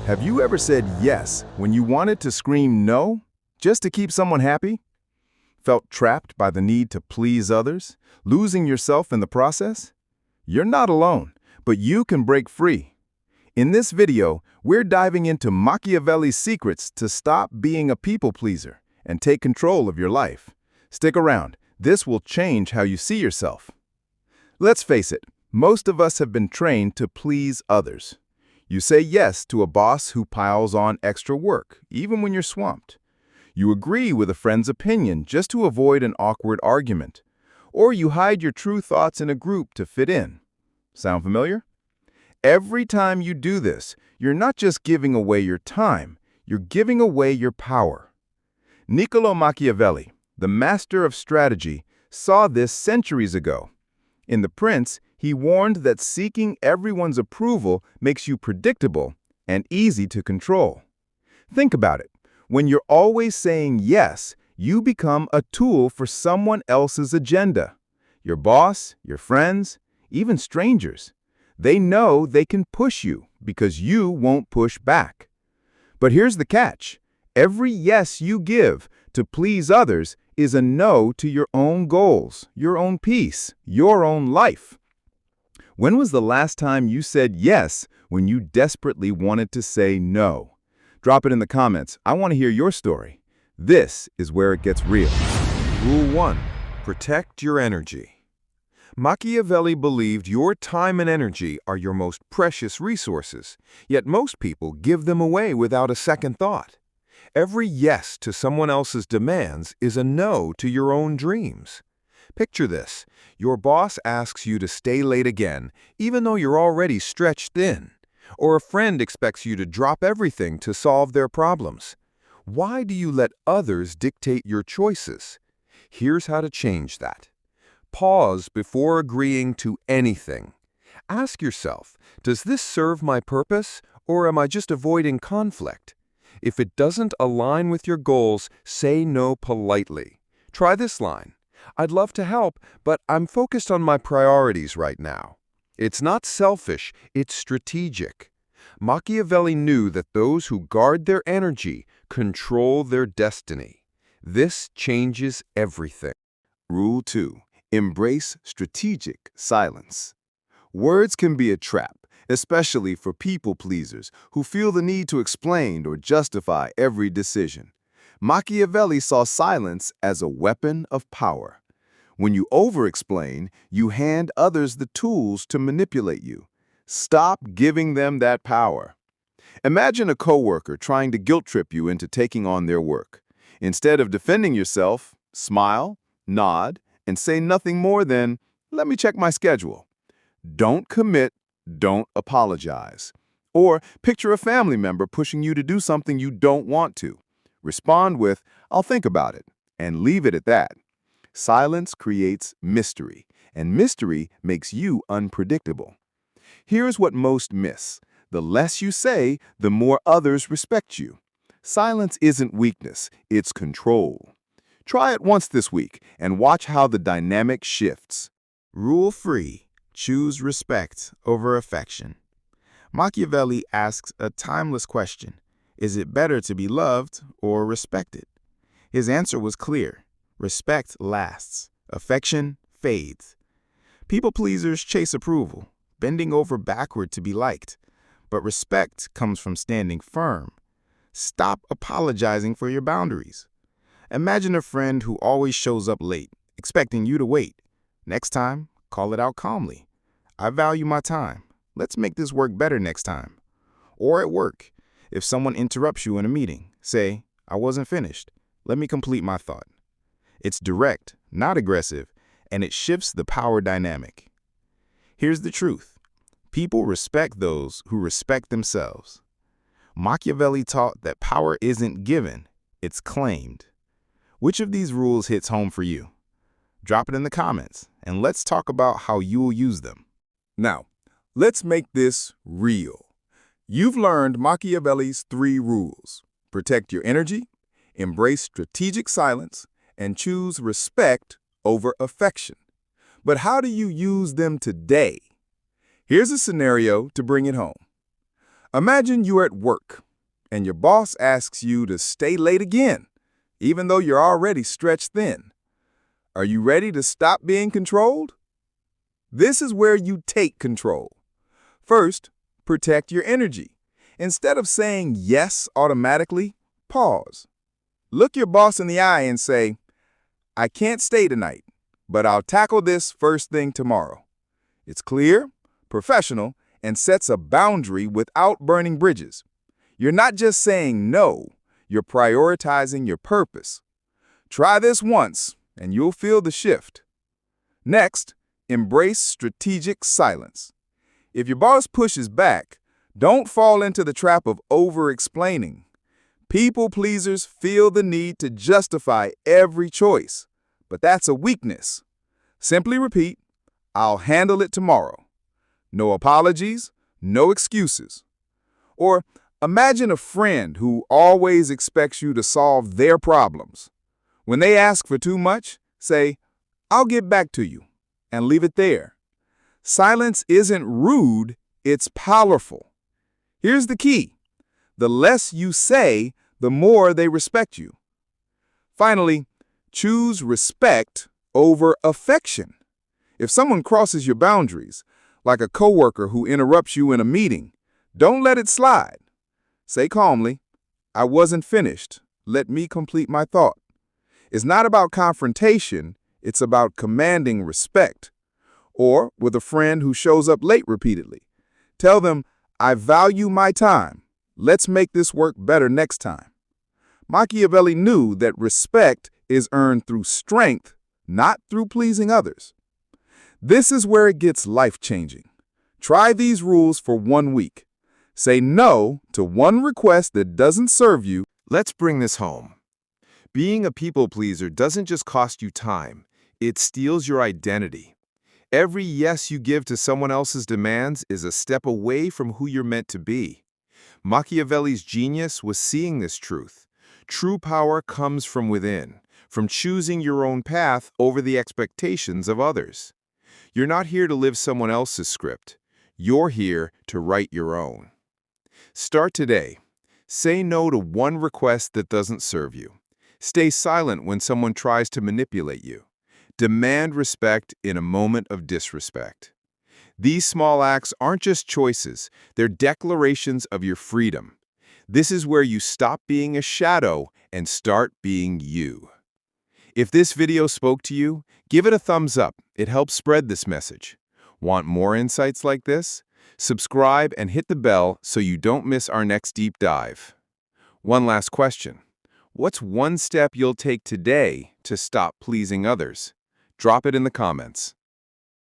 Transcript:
Have you ever said yes when you wanted to scream no, just to keep someone happy? Felt trapped by the need to please others, losing yourself in the process? You're not alone, but you can break free. In this video, we're diving into Machiavelli's secrets to stop being a people pleaser and take control of your life. Stick around, this will change how you see yourself. Let's face it, most of us have been trained to please others. You say yes to a boss who piles on extra work, even when you're swamped. You agree with a friend's opinion just to avoid an awkward argument. Or you hide your true thoughts in a group to fit in. Sound familiar? Every time you do this, you're not just giving away your time, you're giving away your power. Niccolo Machiavelli, the master of strategy, saw this centuries ago. In The Prince, he warned that seeking everyone's approval makes you predictable and easy to control. Think about it. When you're always saying yes, you become a tool for someone else's agenda. Your boss, your friends, even strangers. They know they can push you because you won't push back. But here's the catch. Every yes you give to please others is a no to your own goals, your own peace, your own life. When was the last time you said yes when you desperately wanted to say no? Drop it in the comments. I want to hear your story. This is where it gets real. Rule 1. Protect your energy. Machiavelli believed your time and energy are your most precious resources, yet most people give them away without a second thought. Every yes to someone else's demands is a no to your own dreams. Picture this. Your boss asks you to stay late again, even though you're already stretched thin. Or a friend expects you to drop everything to solve their problems. Why do you let others dictate your choices? Here's how to change that. Pause before agreeing to anything. Ask yourself, does this serve my purpose, or am I just avoiding conflict? If it doesn't align with your goals, say no politely. Try this line. I'd love to help, but I'm focused on my priorities right now. It's not selfish, it's strategic. Machiavelli knew that those who guard their energy control their destiny. This changes everything. Rule 2. Embrace strategic silence. Words can be a trap, especially for people pleasers who feel the need to explain or justify every decision. Machiavelli saw silence as a weapon of power. When you over-explain, you hand others the tools to manipulate you. Stop giving them that power. Imagine a coworker trying to guilt-trip you into taking on their work. Instead of defending yourself, smile, nod, and say nothing more than, "Let me check my schedule." Don't commit, don't apologize. Or picture a family member pushing you to do something you don't want to. Respond with, "I'll think about it," and leave it at that. Silence creates mystery, and mystery makes you unpredictable. Here's what most miss. The less you say, the more others respect you. Silence isn't weakness, it's control. Try it once this week and watch how the dynamic shifts. Rule 3. Choose respect over affection. Machiavelli asks a timeless question. Is it better to be loved or respected? His answer was clear. Respect lasts. Affection fades. People pleasers chase approval, bending over backward to be liked. But respect comes from standing firm. Stop apologizing for your boundaries. Imagine a friend who always shows up late, expecting you to wait. Next time, call it out calmly. I value my time. Let's make this work better next time. Or at work, if someone interrupts you in a meeting, say, "I wasn't finished. Let me complete my thought." It's direct, not aggressive, and it shifts the power dynamic. Here's the truth. People respect those who respect themselves. Machiavelli taught that power isn't given, it's claimed. Which of these rules hits home for you? Drop it in the comments, and let's talk about how you'll use them. Now, let's make this real. You've learned Machiavelli's 3 rules. Protect your energy, embrace strategic silence, and choose respect over affection. But how do you use them today? Here's a scenario to bring it home. Imagine you're at work, and your boss asks you to stay late again, even though you're already stretched thin. Are you ready to stop being controlled? This is where you take control. First, protect your energy. Instead of saying yes automatically, pause. Look your boss in the eye and say, "I can't stay tonight, but I'll tackle this first thing tomorrow." It's clear, professional, and sets a boundary without burning bridges. You're not just saying no, you're prioritizing your purpose. Try this once, and you'll feel the shift. Next, embrace strategic silence. If your boss pushes back, don't fall into the trap of over-explaining. People pleasers feel the need to justify every choice, but that's a weakness. Simply repeat, "I'll handle it tomorrow." No apologies, no excuses. Or imagine a friend who always expects you to solve their problems. When they ask for too much, say, "I'll get back to you," and leave it there. Silence isn't rude, it's powerful. Here's the key. The less you say, the more they respect you. Finally, choose respect over affection. If someone crosses your boundaries, like a coworker who interrupts you in a meeting, don't let it slide. Say calmly, "I wasn't finished. Let me complete my thought." It's not about confrontation, it's about commanding respect. Or with a friend who shows up late repeatedly, tell them, "I value my time. Let's make this work better next time." Machiavelli knew that respect is earned through strength, not through pleasing others. This is where it gets life-changing. Try these rules for 1 week. Say no to one request that doesn't serve you. Let's bring this home. Being a people pleaser doesn't just cost you time, it steals your identity. Every yes you give to someone else's demands is a step away from who you're meant to be. Machiavelli's genius was seeing this truth. True power comes from within, from choosing your own path over the expectations of others. You're not here to live someone else's script. You're here to write your own. Start today. Say no to one request that doesn't serve you. Stay silent when someone tries to manipulate you. Demand respect in a moment of disrespect. These small acts aren't just choices, they're declarations of your freedom. This is where you stop being a shadow and start being you. If this video spoke to you, give it a thumbs up. It helps spread this message. Want more insights like this? Subscribe and hit the bell so you don't miss our next deep dive. One last question. What's one step you'll take today to stop pleasing others? Drop it in the comments.